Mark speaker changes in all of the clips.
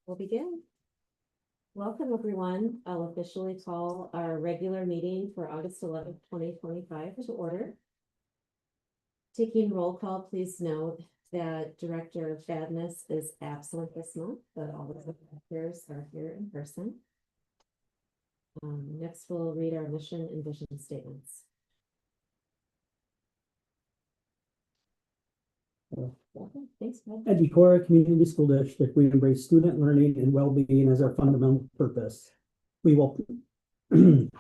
Speaker 1: We'll begin. Welcome, everyone. I'll officially call our regular meeting for August 11th, 2025 to order. Taking roll call, please note that Director Badness is absent this month, but all of the directors are here in person. Next, we'll read our mission and vision statements. Thanks, Bob.
Speaker 2: At Decorah Community School District, we embrace student learning and well-being as our fundamental purpose. We will, in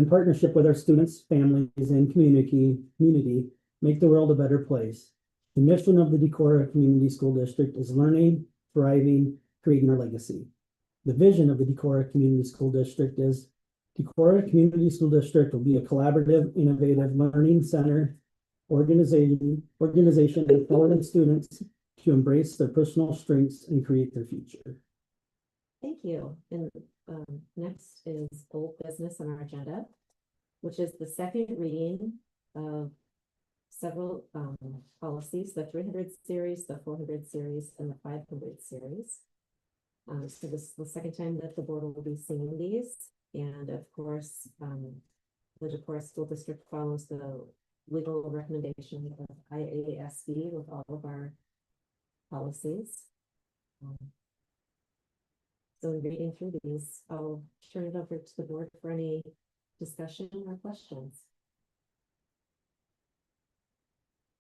Speaker 2: partnership with our students, families, and community, make the world a better place. The mission of the Decorah Community School District is learning, thriving, creating a legacy. The vision of the Decorah Community School District is Decorah Community School District will be a collaborative, innovative learning center organization empowering students to embrace their personal strengths and create their future.
Speaker 1: Thank you. And next is old business on our agenda, which is the second reading of several policies, the 300 series, the 400 series, and the 500 series. So this is the second time that the board will be seeing these. And of course, the Decorah School District follows the legal recommendation of IASB with all of our policies. So in reading through these, I'll turn it over to the board for any discussion or questions.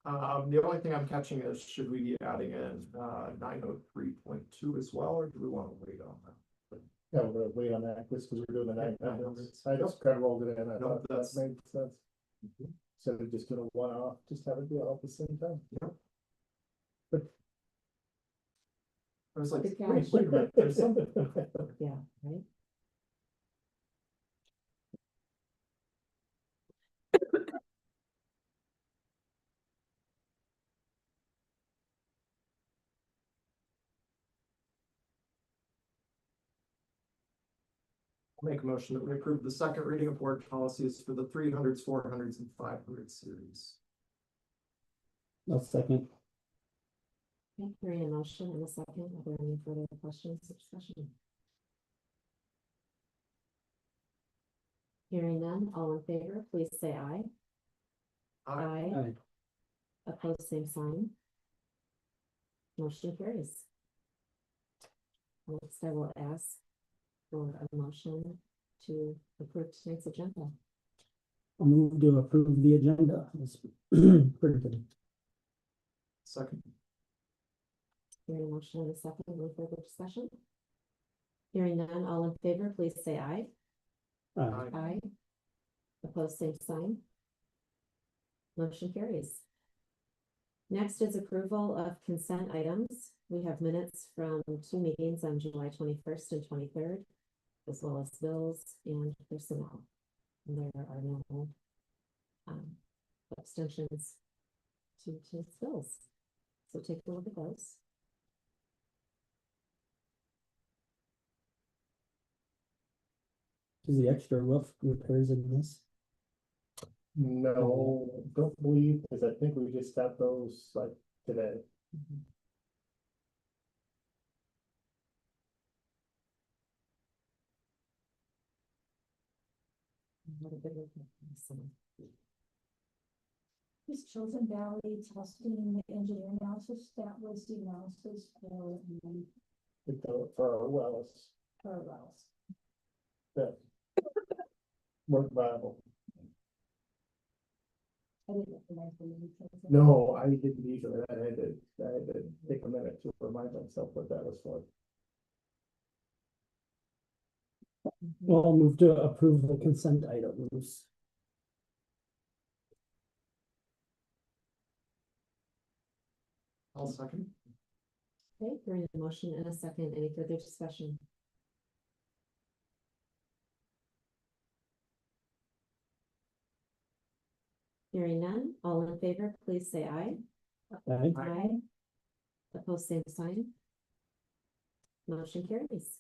Speaker 3: The only thing I'm catching is, should we be adding in 903.2 as well, or do we want to wait on that?
Speaker 4: Yeah, we're gonna wait on that, because we're doing the 900. I just kind of rolled it in. I thought that made sense. So we're just gonna one off, just have it be all at the same time.
Speaker 3: Yeah.
Speaker 4: But
Speaker 3: I was like,
Speaker 1: Good catch.
Speaker 3: wait a minute, there's something.
Speaker 1: Yeah, right.
Speaker 3: I'll make a motion that we approve the second reading of board policies for the 300s, 400s, and 500 series.
Speaker 2: I'll second.
Speaker 1: Okay, hearing a motion in a second. Are there any further questions or discussion? Hearing none, all in favor, please say aye.
Speaker 3: Aye.
Speaker 2: Aye.
Speaker 1: Opposed, same sign. Motion carries. Next, I will ask for a motion to approve tonight's agenda.
Speaker 2: I'll move to approve the agenda. It's printed.
Speaker 3: Second.
Speaker 1: Hearing a motion in a second, any further discussion? Hearing none, all in favor, please say aye.
Speaker 2: Aye.
Speaker 1: Aye. Opposed, same sign. Motion carries. Next is approval of consent items. We have minutes from 2 meetings on July 21st and 23rd, as well as bills and personnel. And there are no abstentions to bills. So take a look at those.
Speaker 2: Is the extra roof repairs in this?
Speaker 4: no, don't believe, because I think we just got those like today.
Speaker 1: What a good look at this.
Speaker 5: This Chosen Valley testing engineering analysis, that was the analysis for
Speaker 4: For our wells,
Speaker 5: our wells.
Speaker 4: that weren't viable.
Speaker 5: I didn't recognize the name.
Speaker 4: No, I didn't either. I had to take a minute to remind myself what that was for.
Speaker 2: Well, I'll move to approve the consent items.
Speaker 3: I'll second.
Speaker 1: Okay, hearing a motion in a second, any further discussion? Hearing none, all in favor, please say aye.
Speaker 2: Aye.
Speaker 1: Aye. Opposed, same sign. Motion carries.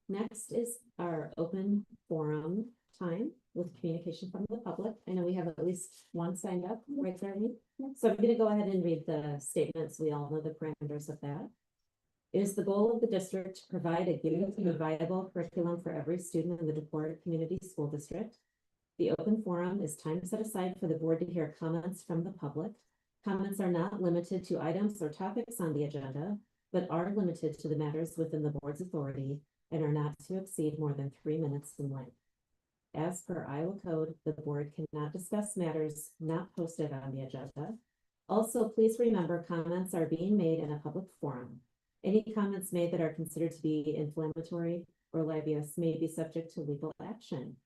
Speaker 1: Next is our open forum time with communication from the public. I know we have at least one signed up, right, Darlene? So I'm gonna go ahead and read the statements. We all know the parameters of that. It is the goal of the district to provide a good and viable curriculum for every student in the Decorah Community School District. The open forum is time set aside for the board to hear comments from the public. Comments are not limited to items or topics on the agenda, but are limited to the matters within the board's authority and are not to exceed more than 3 minutes in length. As per Iowa code, the board cannot discuss matters not posted on the agenda. Also, please remember comments are being made in a public forum. Any comments made that are considered to be inflammatory or libelous may be subject to legal action.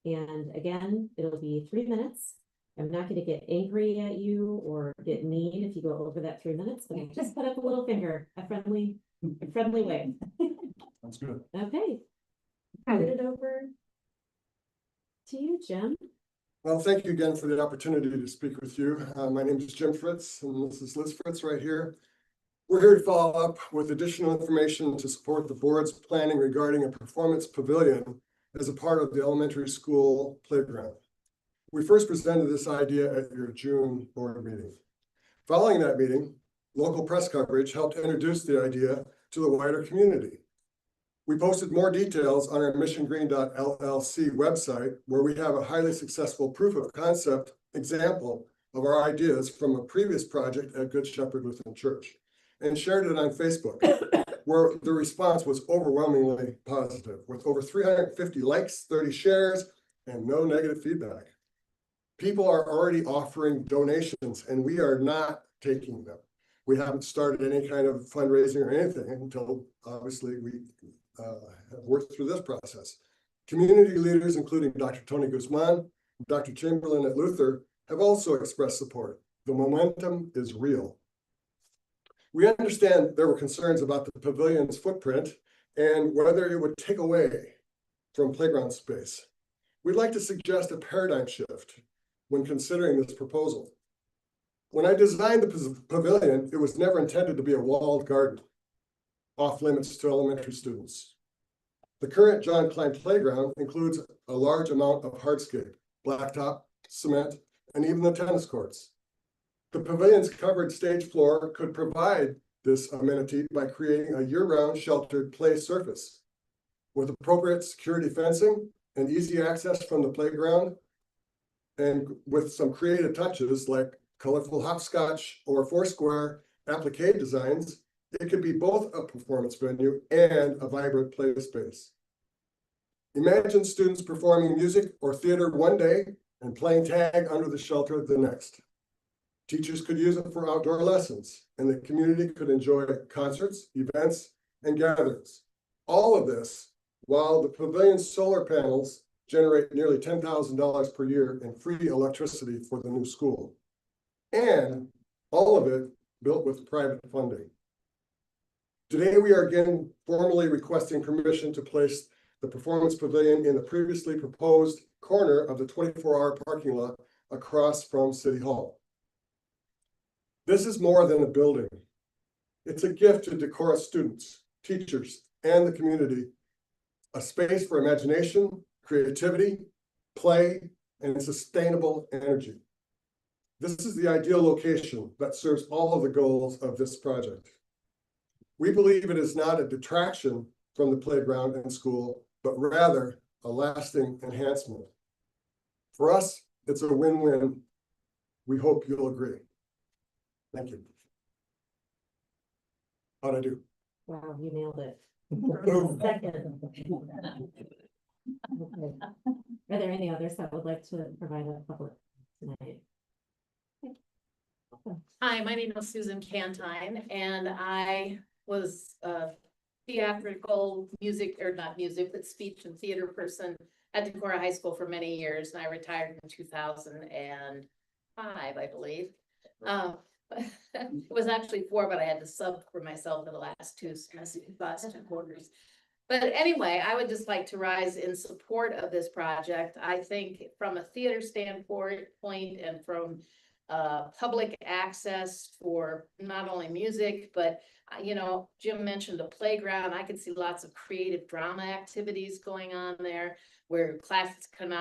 Speaker 1: And again, it'll be 3 minutes. I'm not going to get angry at you or get mean if you go over that 3 minutes, but I just put up a little finger, a friendly wave.
Speaker 3: That's good.
Speaker 1: Okay. Turn it over to you, Jim.
Speaker 6: Well, thank you again for the opportunity to speak with you. My name is Jim Fritz, and this is Liz Fritz right here. We're here to follow up with additional information to support the board's planning regarding a performance pavilion as a part of the elementary school playground. We first presented this idea at your June board meeting. Following that meeting, local press coverage helped introduce the idea to the wider community. We posted more details on our missiongreen.llc website, where we have a highly successful proof of concept example of our ideas from a previous project at Good Shepherd Lutheran Church, and shared it on Facebook, where the response was overwhelmingly positive, with over 350 likes, 30 shares, and no negative feedback. People are already offering donations, and we are not taking them. We haven't started any kind of fundraising or anything until obviously we have worked through this process. Community leaders, including Dr. Tony Guzman, Dr. Chamberlain at Luther, have also expressed support. The momentum is real. We understand there were concerns about the pavilion's footprint and whether it would take away from playground space. We'd like to suggest a paradigm shift when considering this proposal. When I designed the pavilion, it was never intended to be a walled garden, off limits to elementary students. The current John Klein playground includes a large amount of hardscape, blacktop, cement, and even the tennis courts. The pavilion's covered stage floor could provide this amenity by creating a year-round sheltered play surface with appropriate security fencing and easy access from the playground, and with some creative touches like colorful hopscotch or foursquare applique designs. It could be both a performance venue and a vibrant play space. Imagine students performing music or theater one day and playing tag under the shelter the next. Teachers could use it for outdoor lessons, and the community could enjoy concerts, events, and gatherings. All of this while the pavilion's solar panels generate nearly $10,000 per year in free electricity for the new school. And all of it built with private funding. Today, we are again formally requesting permission to place the performance pavilion in the previously proposed corner of the 24-hour parking lot across from City Hall. This is more than a building. It's a gift to Decorah students, teachers, and the community, a space for imagination, creativity, play, and sustainable energy. This is the ideal location that serves all of the goals of this project. We believe it is not a detraction from the playground and school, but rather a lasting enhancement. For us, it's a win-win. We hope you'll agree. Thank you. How'd I do?
Speaker 1: Wow, you nailed it. Second. Okay. Are there any others that would like to provide a public tonight?
Speaker 7: Hi, my name is Susan Cantine, and I was a theatrical music, or not music, but speech and theater person at Decorah High School for many years, and I retired in 2005, I believe. It was actually 4, but I had to sub for myself in the last two quarters. But anyway, I would just like to rise in support of this project. I think from a theater standpoint and from public access for not only music, but you know, Jim mentioned a playground. I could see lots of creative drama activities going on there where classes could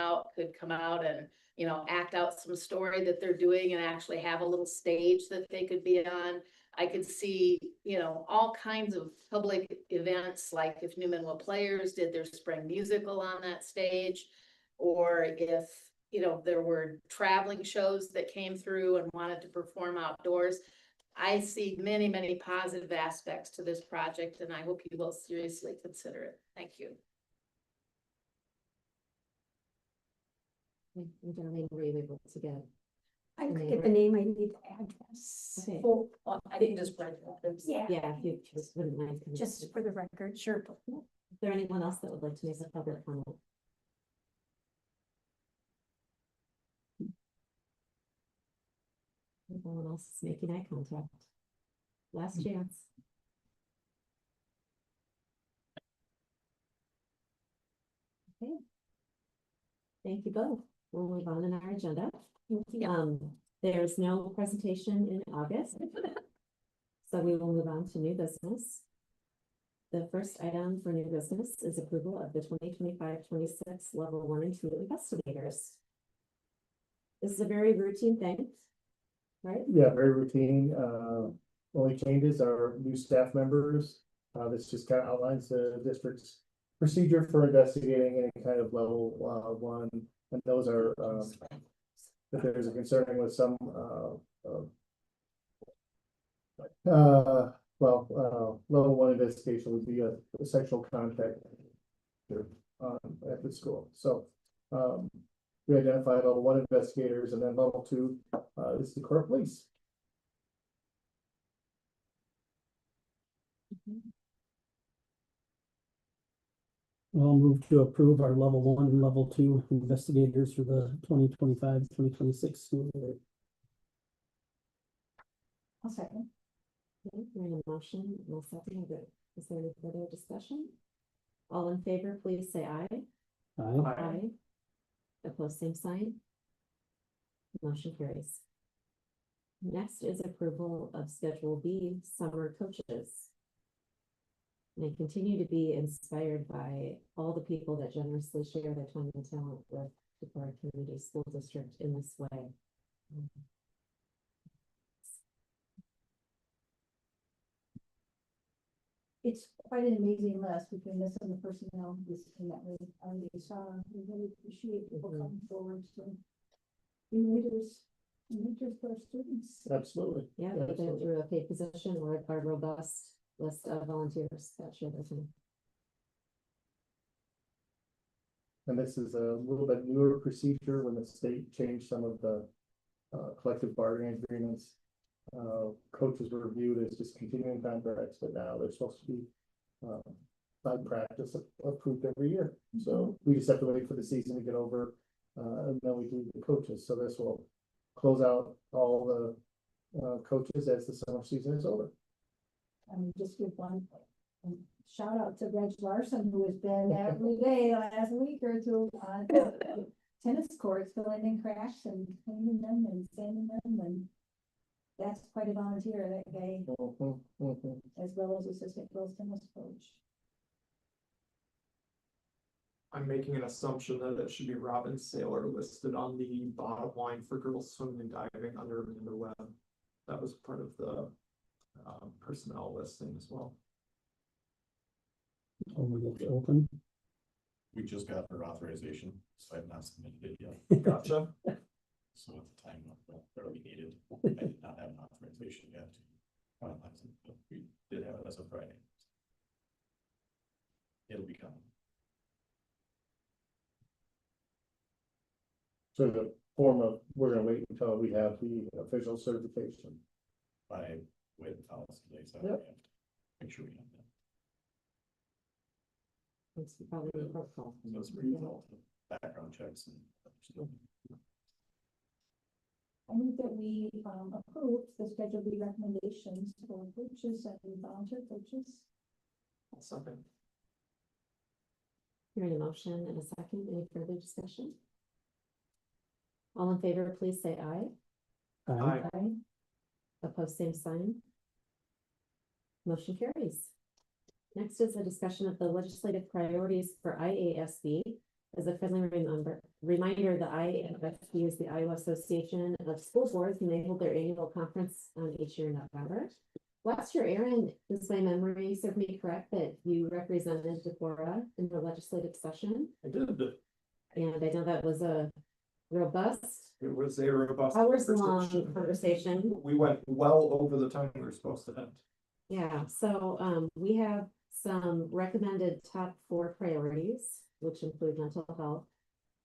Speaker 7: come out and, you know, act out some story that they're doing and actually have a little stage that they could be on. I could see, you know, all kinds of public events, like if Newmanville Players did their spring musical on that stage. Or if, you know, there were traveling shows that came through and wanted to perform outdoors. I see many, many positive aspects to this project, and I hope you will seriously consider it. Thank you.
Speaker 1: And Darlene, were you able to get?
Speaker 5: I
Speaker 1: The
Speaker 5: could
Speaker 1: name,
Speaker 5: get the
Speaker 1: right?
Speaker 5: name, I need the address.
Speaker 1: Okay.
Speaker 5: Oh,
Speaker 7: I can just write it.
Speaker 5: yeah,
Speaker 1: Yeah, if you just wouldn't mind. coming up
Speaker 5: just
Speaker 1: with-
Speaker 5: for the record, sure.
Speaker 1: Is there anyone else that would like to make a public comment? No one else is making eye contact. Last chance. Okay. Thank you both. We'll move on in our agenda. There's no presentation in August. So we will move on to new business. The first item for new business is approval of the 2025-26 level 1 and 2 investigators. This is a very routine thing, right?
Speaker 4: Yeah, very routine, only changes are new staff members. This just kind of outlines the district's procedure for investigating any kind of level, 1, and those are, if there's a concern with some, level 1 investigation would be a sexual contact at the school. So, we identified level 1 investigators, and then level 2 is the Decorah Police.
Speaker 2: I'll move to approve our level 1 and level 2 investigators for the 2025-2026 school year.
Speaker 5: I'll second.
Speaker 1: Okay, we're in a motion, no second, good. Is there any further discussion? All in favor, please say aye.
Speaker 2: Aye.
Speaker 1: Aye. Opposed, same sign. Motion carries. Next is approval of Schedule B, summer coaches. And I continue to be inspired by all the people that generously share their time and talent with the Decorah Community School District in this way.
Speaker 5: It's quite an amazing list between this and the personnel, this and that we already saw. We really appreciate people coming forward to be leaders for our students.
Speaker 4: Absolutely.
Speaker 1: Yeah,
Speaker 4: Yeah,
Speaker 1: either
Speaker 4: absolutely.
Speaker 1: through a paid position or a robust list of volunteers that share their time.
Speaker 4: And this is a little bit newer procedure when the state changed some of the collective bargaining agreements. Coaches were viewed as just continuing contracts, but now they're supposed to be by practice approved every year. So we just have to wait for the season to get over, and then we do the coaches. So this will close out all the coaches as the summer season is over.
Speaker 5: Just give one shout out to Reg Larson, who has been every day last week or two on tennis courts, filling in cracks and cleaning them and sanding them, and that's quite a volunteer, that guy, as well as assistant girls tennis coach.
Speaker 3: I'm making an assumption that it should be Robin Saylor listed on the bottom line for girls swimming and diving under Amanda Webb. That was part of the personnel listing as well.
Speaker 2: Oh, we get to open.
Speaker 8: We just got her authorization, so I've not submitted it yet.
Speaker 3: Gotcha.
Speaker 8: So at the time that we needed, I did not have an authorization yet to finalize it, but we did have it as of Friday. It'll be coming.
Speaker 4: So the form of, we're gonna wait until we have the official certification.
Speaker 8: By way of policy days, I
Speaker 4: Yep.
Speaker 8: have to make sure we have that.
Speaker 1: It's probably the protocol.
Speaker 8: Those were all the background checks and other stuff.
Speaker 5: I move that we approve the Schedule B recommendations for coaches and volunteer coaches.
Speaker 3: Something.
Speaker 1: Hearing a motion and a second, any further discussion? All in favor, please say aye.
Speaker 2: Aye.
Speaker 1: Aye. Opposed, same sign. Motion carries. Next is a discussion of the legislative priorities for IASB. As a friendly reminder, the IASB is the Iowa Association of School Boards, and they hold their annual conference each year in November. last year, Aaron, is my memory serve me correct, that you represented Decorah in the legislative session?
Speaker 3: I did.
Speaker 1: And I know that was a robust,
Speaker 3: It was a robust.
Speaker 1: hours-long conversation.
Speaker 3: We went well over the time we were supposed to end.
Speaker 1: Yeah, so, we have some recommended top 4 priorities, which include mental health,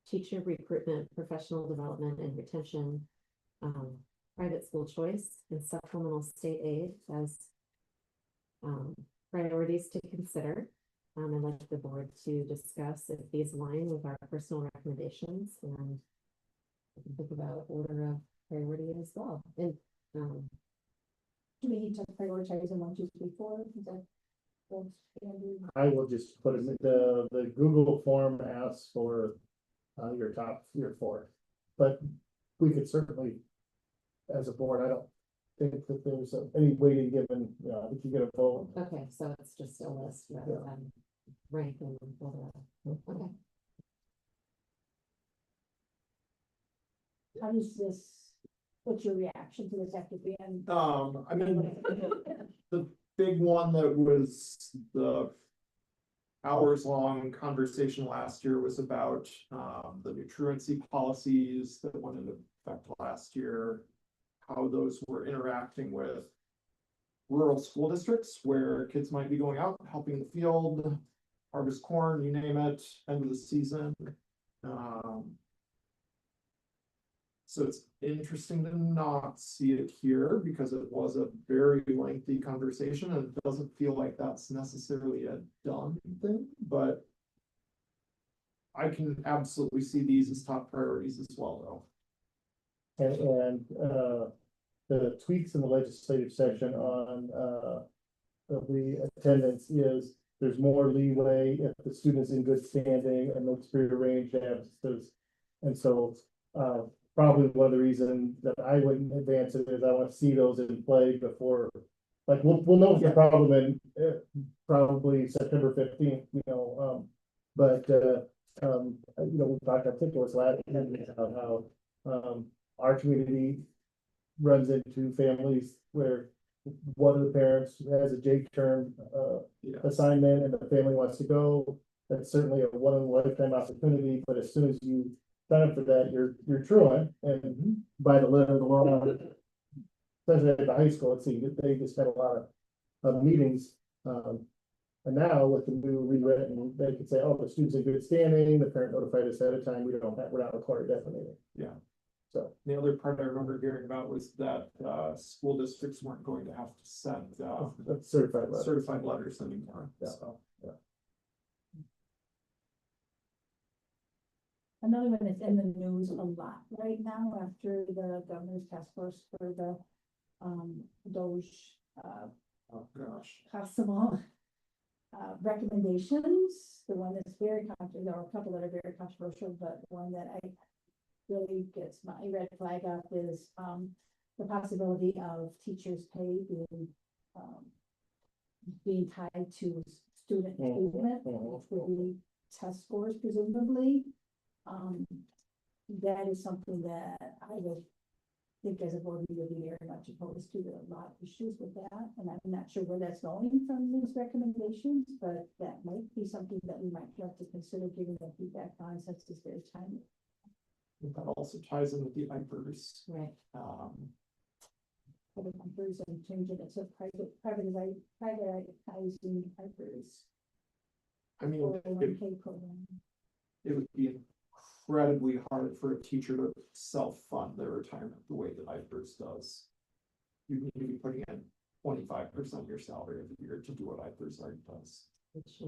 Speaker 1: teacher recruitment, professional development and retention, private school choice, and supplemental state aid as priorities to consider. I'd like the board to discuss if these align with our personal recommendations, and we can think about order of priority as well. And,
Speaker 5: Do we need to prioritize in 1, 2, 3, 4? Is that what's standard?
Speaker 4: I will just put it, the Google form asks for your top 3 or 4. But we could certainly, as a board, I don't think that there's any weighting given, if you get a vote.
Speaker 1: okay, so it's just a list rather than rank and order. Okay.
Speaker 5: How does this, what's your reaction to this after being?
Speaker 3: I mean, the big one that was the hours-long conversation last year was about, the new truancy policies that went into effect last year. How those were interacting with rural school districts where kids might be going out, helping in the field, harvest corn, you name it, end of the season. So it's interesting to not see it here because it was a very lengthy conversation and it doesn't feel like that's necessarily a done thing, but I can absolutely see these as top priorities as well, though.
Speaker 4: And the tweaks in the legislative session on the attendance is there's more leeway if the student's in good standing and looks prearranged absences. And so probably one of the reasons that I wouldn't advance it is I want to see those in play before, like, we'll know the problem in probably September 15th, but we talked, I think it was last, about how our community runs into families where one of the parents has a J term assignment and the family wants to go. That's certainly a one in a lifetime opportunity, but as soon as you sign up for that, you're truant, and by the letter of the law, especially at the high school, it seems that they just had a lot of meetings. And now with the new rewritten, they can say, oh, the student's in good standing, the parent notified us ahead of time, we're not required definitely.
Speaker 3: Yeah.
Speaker 4: So
Speaker 3: the other part I remember hearing about was that school districts weren't going to have to send
Speaker 4: that's certified.
Speaker 3: certified letters anymore.
Speaker 4: Yeah.
Speaker 3: So.
Speaker 5: Another one that's in the news a lot right now after the governor's task force for the Doge
Speaker 3: Oh, gosh.
Speaker 5: possible recommendations. The one that's very controversial, there are a couple that are very controversial, but the one that I really gets my red flag up is the possibility of teachers' pay being tied to student achievement, which would be test scores presumably. That is something that I would think as a board, we would be very much opposed to. There are a lot of issues with that, and I'm not sure where that's going from these recommendations, but that might be something that we might have to consider giving the feedback on since it's very timely.
Speaker 3: That also ties in with the IPERS.
Speaker 1: Right.
Speaker 5: Public numbers and changing it to privatizing IPERS.
Speaker 3: I mean,
Speaker 5: Or a 1K program.
Speaker 3: it would be incredibly hard for a teacher to self-fund their retirement the way that IPERS does. You need to be putting in 25% of your salary every year to do what IPERS already does.
Speaker 1: Which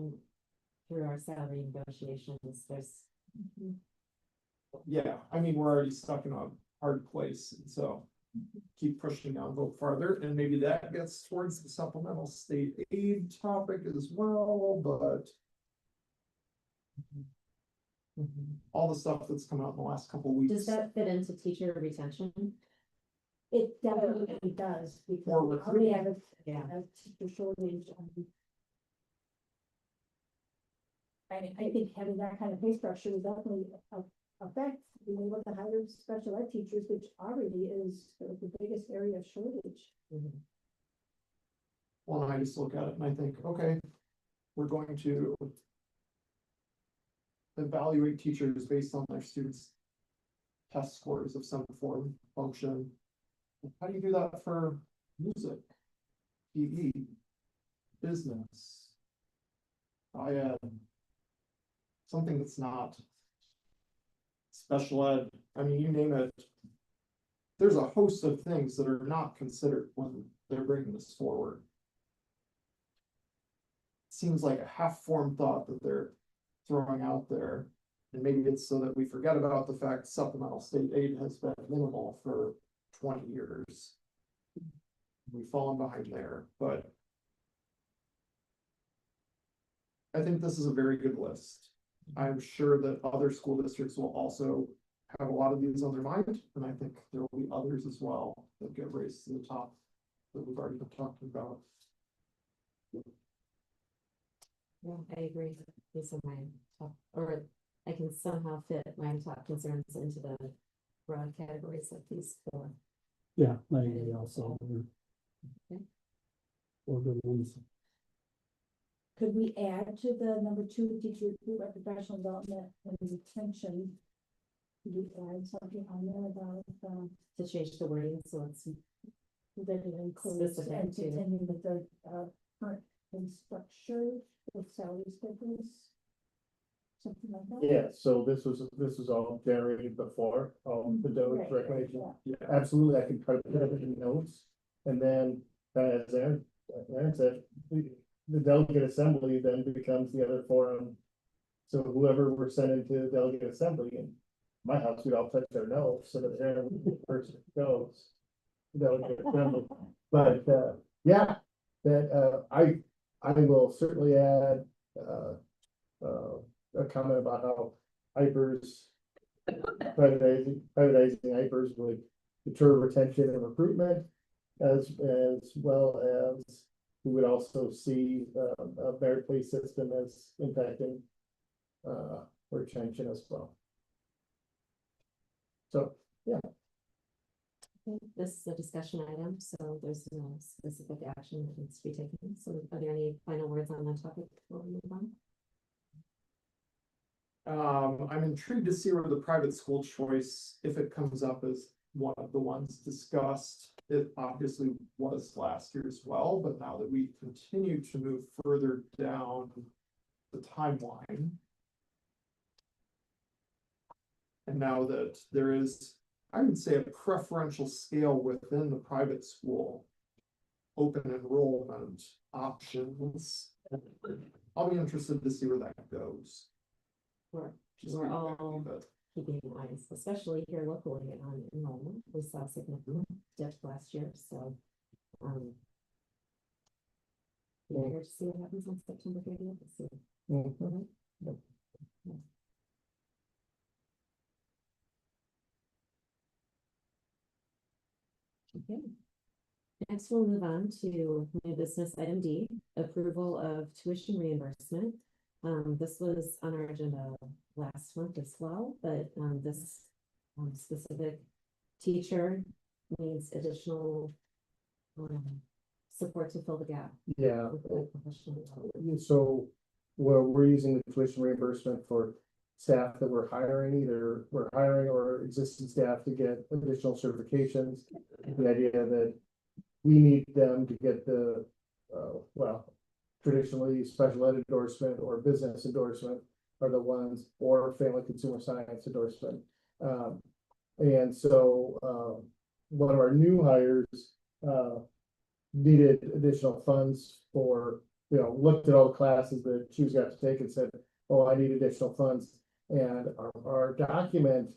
Speaker 1: through our salary negotiations, there's.
Speaker 3: Yeah, I mean, we're already stuck in a hard place, and so keep pushing down a little farther, and maybe that gets towards the supplemental state aid topic as well, but all the stuff that's come out in the last couple of weeks.
Speaker 1: Does that fit into teacher retention?
Speaker 5: It definitely does,
Speaker 3: Or
Speaker 5: because we have
Speaker 1: Yeah.
Speaker 5: a teacher shortage. I think having that kind of pay structure would definitely affect being able to hire special ed teachers, which already is the biggest area of shortage.
Speaker 3: Well, and I just look at it and I think, okay, we're going to evaluate teachers based on their students' test scores of some form, function. How do you do that for music, PE, business? I something that's not special ed, I mean, you name it. There's a host of things that are not considered when they're bringing this forward. Seems like a half-formed thought that they're throwing out there. And maybe it's so that we forget about the fact supplemental state aid has been minimal for 20 years. We've fallen behind there, but I think this is a very good list. I'm sure that other school districts will also have a lot of these on their mind, and I think there will be others as well that get raised to the top that we've already been talking about.
Speaker 1: Yeah, I agree. These are my top, or I can somehow fit my top concerns into the broad categories of these four.
Speaker 2: Yeah, I agree also.
Speaker 1: Okay.
Speaker 2: Or good ones.
Speaker 5: Could we add to the number 2, teacher recruitment, professional development and retention? Could we add something on there about,
Speaker 1: To change the wording, so it's
Speaker 5: that it includes
Speaker 1: Specific
Speaker 5: and
Speaker 1: to-
Speaker 5: continuing with the, current pay structure with salary schedules? Something like that?
Speaker 4: Yeah, so this was all generated before, the Doge
Speaker 5: Right,
Speaker 4: recommendation.
Speaker 5: yeah.
Speaker 3: Yeah,
Speaker 4: Absolutely, I can try to put it in notes, and then, as Aaron said, the delegate assembly then becomes the other forum. So whoever we're sending to the delegate assembly, in my house, we'd all touch our nose, so that Aaron would be the person who goes. Delegate assembly, but, yeah, that, I will certainly add, a comment about how hypers, privatizing hypers would deter retention and recruitment, as well as we would also see a merit pay system as impacting retention as well. So,
Speaker 1: This is a discussion item, so there's no specific action that needs to be taken. So are there any final words on that topic before we move on?
Speaker 3: I'm intrigued to see where the private school choice, if it comes up as one of the ones discussed. It obviously was last year as well, but now that we continue to move further down the timeline. And now that there is, I would say, a preferential scale within the private school open enrollment options, I'll be interested to see where that goes.
Speaker 1: We're,
Speaker 3: Just
Speaker 1: we're
Speaker 3: be
Speaker 1: all
Speaker 3: happy, but
Speaker 1: keeping eyes, especially here locally on enrollment. We saw a significant dip last year, so. We're here to see what happens on September 30th. Let's see.
Speaker 4: mhm.
Speaker 1: Okay. Next, we'll move on to new business item D, approval of tuition reimbursement. This was on our agenda last month as well, but this specific teacher needs additional support to fill the gap
Speaker 4: Yeah,
Speaker 1: with the professional development.
Speaker 4: so we're using the tuition reimbursement for staff that we're hiring, either we're hiring or existing staff to get additional certifications. The idea that we need them to get the, well, traditionally special ed endorsement or business endorsement are the ones, or family consumer science endorsement. And so, one of our new hires, needed additional funds for, looked at all the classes that she was got to take and said, oh, I need additional funds. And our document,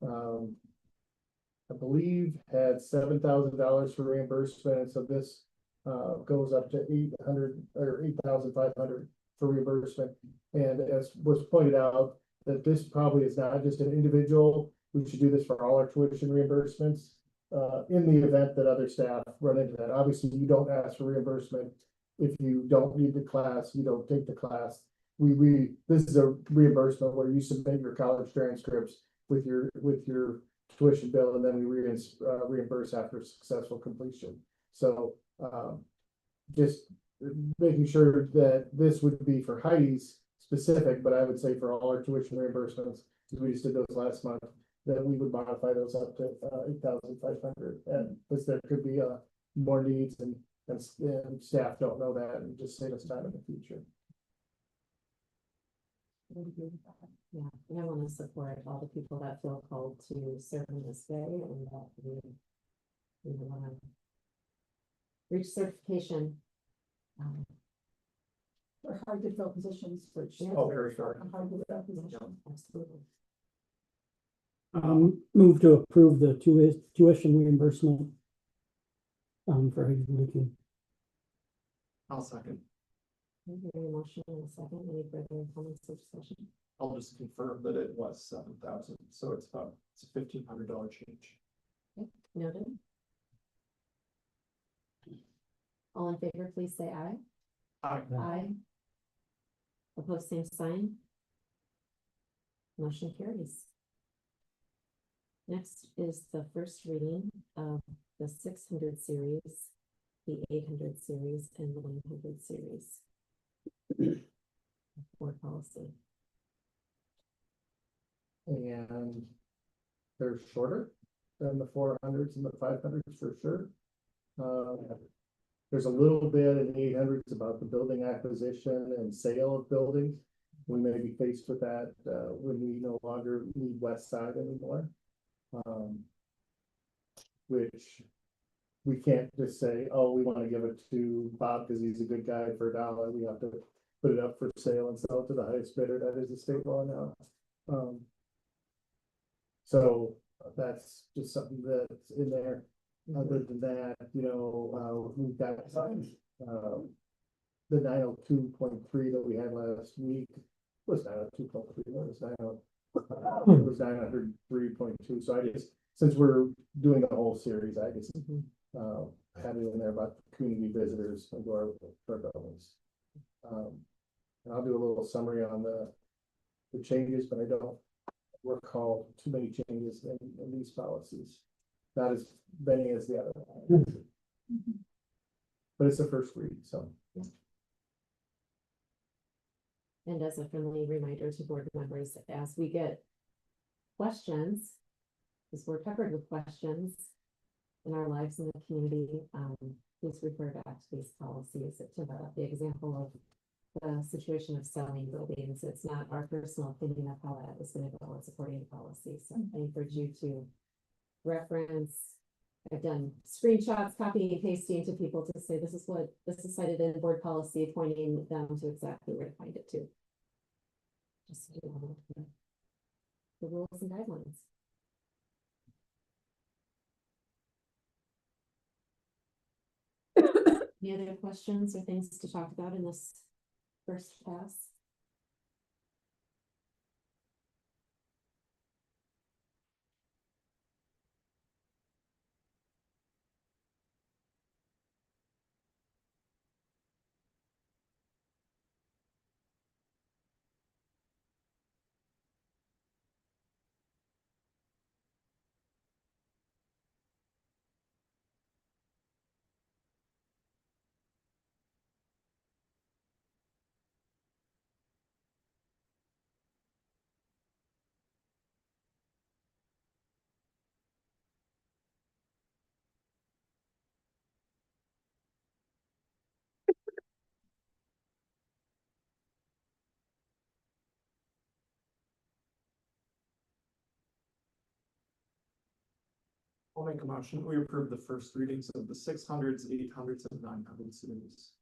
Speaker 4: I believe had $7,000 for reimbursement, and so this goes up to 800 or 8,500 for reimbursement. And as was pointed out, that this probably is not just an individual, we should do this for all our tuition reimbursements. In the event that other staff run into that, obviously you don't ask for reimbursement if you don't need the class, you don't take the class. This is a reimbursement where you submit your college transcripts with your tuition bill, and then we reimburse after successful completion. So, just making sure that this would be for Heidi's specific, but I would say for all our tuition reimbursements, because we just did those last month, that we would modify those up to 8,500, and because there could be more needs and staff don't know that, and just save us time in the future.
Speaker 1: Yeah, and I want to support all the people that feel called to serve in this way and that we want to reach certification.
Speaker 5: They're hard to fill positions for.
Speaker 3: Oh, very sure.
Speaker 5: Hard to fill positions.
Speaker 1: Absolutely.
Speaker 2: Move to approve the tuition reimbursement. For Heidi's Leaking.
Speaker 3: I'll second.
Speaker 1: Very motion in a second. Any further comments or discussion?
Speaker 3: I'll just confirm that it was 7,000, so it's a $1,500 change.
Speaker 1: Okay, noted. All in favor, please say aye. Aye. Opposed, same sign. Motion carries. Next is the first reading of the 600 series, the 800 series, and the 100 series. Board policy.
Speaker 4: And they're shorter than the 400s and the 500s for sure. There's a little bit in the 800s about the building acquisition and sale of buildings. We may be faced with that when we no longer need West Side anymore. Which we can't just say, oh, we want to give it to Bob because he's a good guy for $1. We have to put it up for sale and sell it to the highest bidder. That is the state law now. So that's just something that's in there. Other than that, we've got the 902.3 that we had last week was 902.3. It was 903.2. So I just, since we're doing the whole series, I just had it in there about community visitors and our buildings. And I'll do a little summary on the changes, but I don't recall too many changes in these policies. Not as many as the other one. But it's the first read, so.
Speaker 1: And as a friendly reminder to board members, as we get questions, because we're covered with questions in our lives in the community, please refer back to these policies. To the example of the situation of selling buildings, it's not our personal opinion of how that is going to go. It's according to policy. So I encourage you to reference. I've done screenshots, copying and pasting to people to say this is cited in board policy, pointing them to exactly where to find it to. Just so you know the rules and guidelines. Any other questions or things to talk about in this first pass?
Speaker 3: I'll make a motion. We approve the first readings of the 600s, 800s, and 900 series.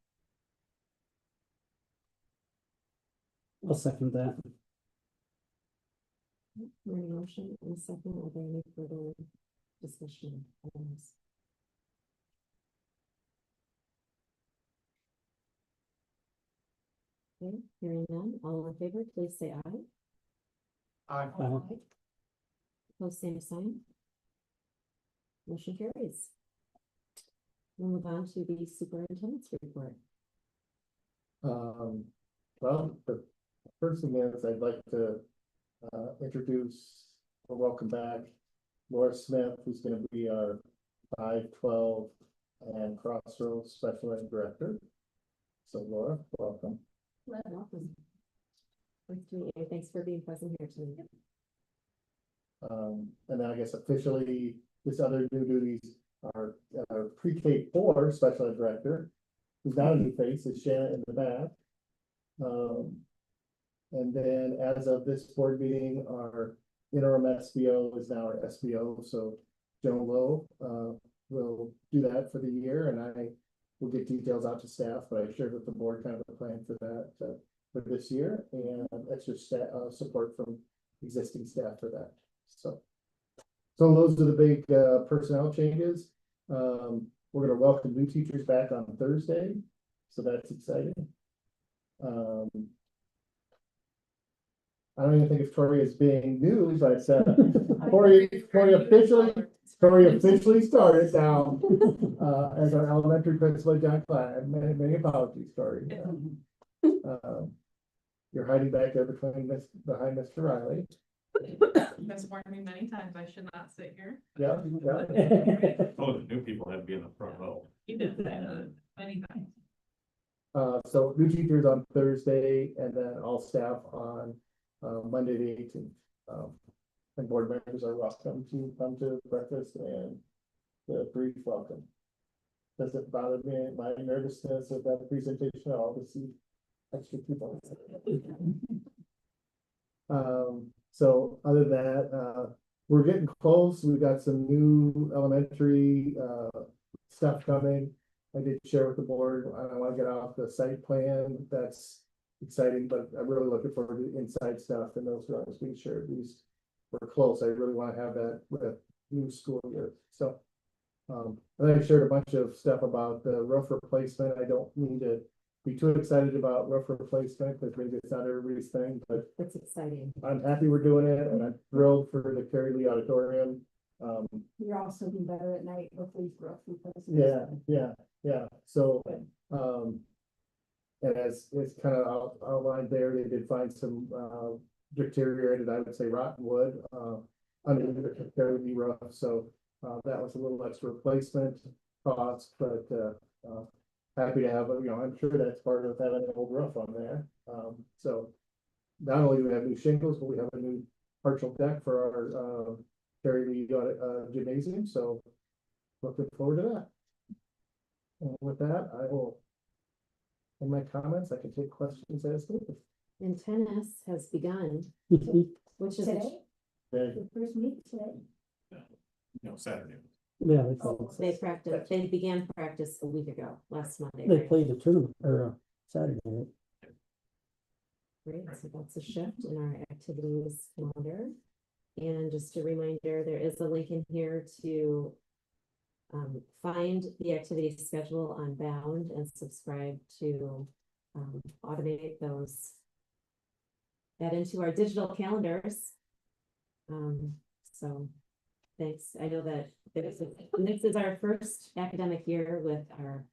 Speaker 2: I'll second that.
Speaker 1: Any motion and a second? Are there any further discussion on this? Okay, hearing none, all in favor, please say aye.
Speaker 3: Aye.
Speaker 1: Opposed, same sign. Motion carries. We'll move on to the superintendent's report.
Speaker 4: Well, the first thing is I'd like to introduce or welcome back Laura Smith, who's going to be our 5/12 and Crossroads Special Ed Director. So Laura, welcome.
Speaker 1: Welcome. Nice to meet you. Thanks for being present here tonight.
Speaker 4: And then I guess officially, this other new duties are pre-K 4 Special Ed Director, who's not a new face, is Shannon in the back. And then as of this board meeting, our interim SBO is now our SBO, so Joan Lowe will do that for the year, and I will get details out to staff, but I shared with the board kind of a plan for that for this year, and extra support from existing staff for that. So those are the big personnel changes. We're gonna welcome new teachers back on Thursday, so that's exciting. I don't even think of Tori as being new, but Tori officially started now as our elementary principal at John Clyde. Many apologies, Tori. You're hiding back there behind Mr. Riley.
Speaker 9: That's warned me many times, I should not sit here.
Speaker 4: Yeah.
Speaker 8: Oh, the new people have to be in the front row.
Speaker 9: You did say that many times.
Speaker 4: So new teachers on Thursday, and then all staff on Monday the 18th. And board members are welcome to come to breakfast and the brief welcome. Does it bother me, my nervousness of that presentation at all to see extra people? So other than that, we're getting close. We've got some new elementary stuff coming. I did share with the board. I want to get off the site plan. That's exciting, but I'm really looking forward to the inside stuff and those drawings being shared. We're close. I really want to have that with a new school year. So, and I shared a bunch of stuff about the roof replacement. I don't need to be too excited about roof replacement because maybe it's not everybody's thing, but
Speaker 1: That's exciting.
Speaker 4: I'm happy we're doing it, and I'm thrilled for the Carrie Lee Auditorium.
Speaker 5: You're also be better at night with these roof replacements.
Speaker 4: Yeah. So, and as it's kind of outlined there, they did find some deteriorated, I would say, rotten wood under the Carrie Lee roof. So that was a little extra replacement cost, but happy to have, I'm sure that's part of having an old roof on there. So not only do we have new shingles, but we have a new partial deck for our Carrie Lee gymnasium. So looking forward to that. And with that, I will, in my comments, I can take questions as needed.
Speaker 1: And tennis has begun, which is,
Speaker 5: Today,
Speaker 4: Okay.
Speaker 5: the first meet today.
Speaker 8: No, Saturday.
Speaker 2: Yeah,
Speaker 1: they began practice a week ago, last Monday.
Speaker 2: they
Speaker 1: right?
Speaker 2: played the tournament or Saturday. Right?
Speaker 1: Great, so that's a shift in our activities calendar. And just a reminder, there is a link in here to find the activity schedule on Bound and subscribe to automate those. Add into our digital calendars. So thanks. I know that this is our first academic year with our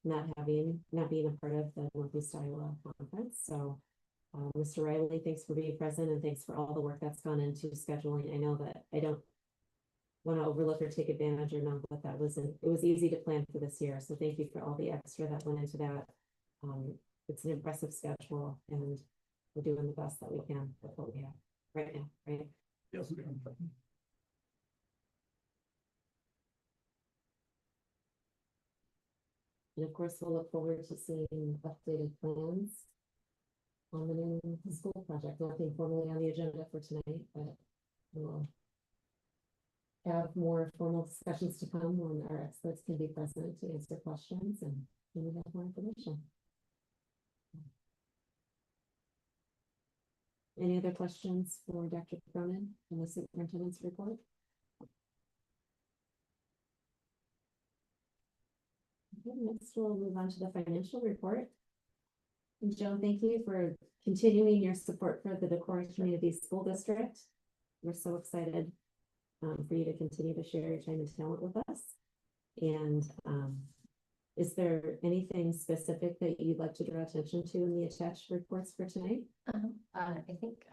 Speaker 1: not being a part of the Northeast Iowa Conference. So Mr. Riley, thanks for being present, and thanks for all the work that's gone into scheduling. I know that I don't want to overlook or take advantage or know that it was easy to plan for this year. So thank you for all the extra that went into that. It's an impressive schedule, and we're doing the best that we can with what we have right now, right?
Speaker 8: Yes.
Speaker 1: And of course, we'll look forward to seeing updated plans on the new school project. Nothing formally on the agenda for tonight, but we'll have more formal discussions to come when our experts can be present to answer questions and we have more information. Any other questions for Dr. Cronin in the superintendent's report? Okay, next we'll move on to the financial report. And Joan, thank you for continuing your support for the Decorah Community School District. We're so excited for you to continue to share your time and talent with us. And is there anything specific that you'd like to draw attention to in the attached reports for tonight?
Speaker 10: I think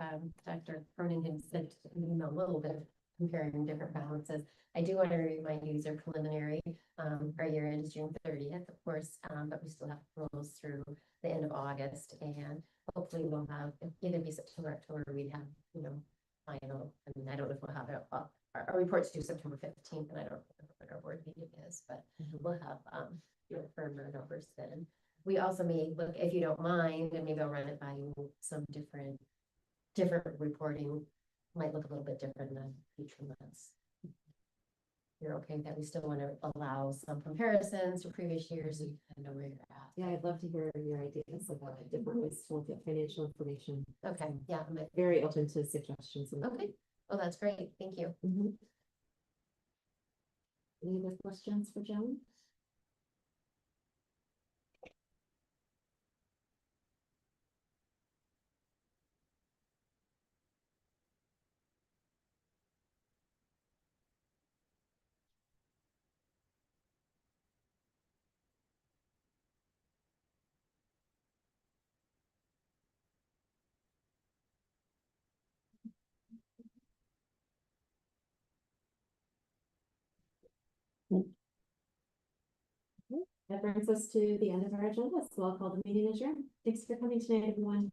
Speaker 10: Dr. Cronin had sent an email a little bit comparing different balances. I do want to remind you, these are preliminary, our year end is June 30th, of course, but we still have rolls through the end of August, and hopefully we'll have, either be September, October, we'd have, final, I mean, I don't know if we'll have it, our report's due September 15th, and I don't know what our board meeting is, but we'll have, firmer numbers then. We also may look, if you don't mind, and maybe I'll run it by you, some different reporting might look a little bit different than future months. You're okay that we still want to allow some comparisons to previous years, so you kind of know where you're at.
Speaker 1: Yeah, I'd love to hear your ideas about different ways to look at financial information.
Speaker 10: Okay, yeah,
Speaker 1: Very open to suggestions.
Speaker 10: okay, well, that's great, thank you.
Speaker 1: Mhm. Any other questions for Joan? That brings us to the end of our agenda, so I'll call the meeting adjourned. Thanks for coming tonight, everyone.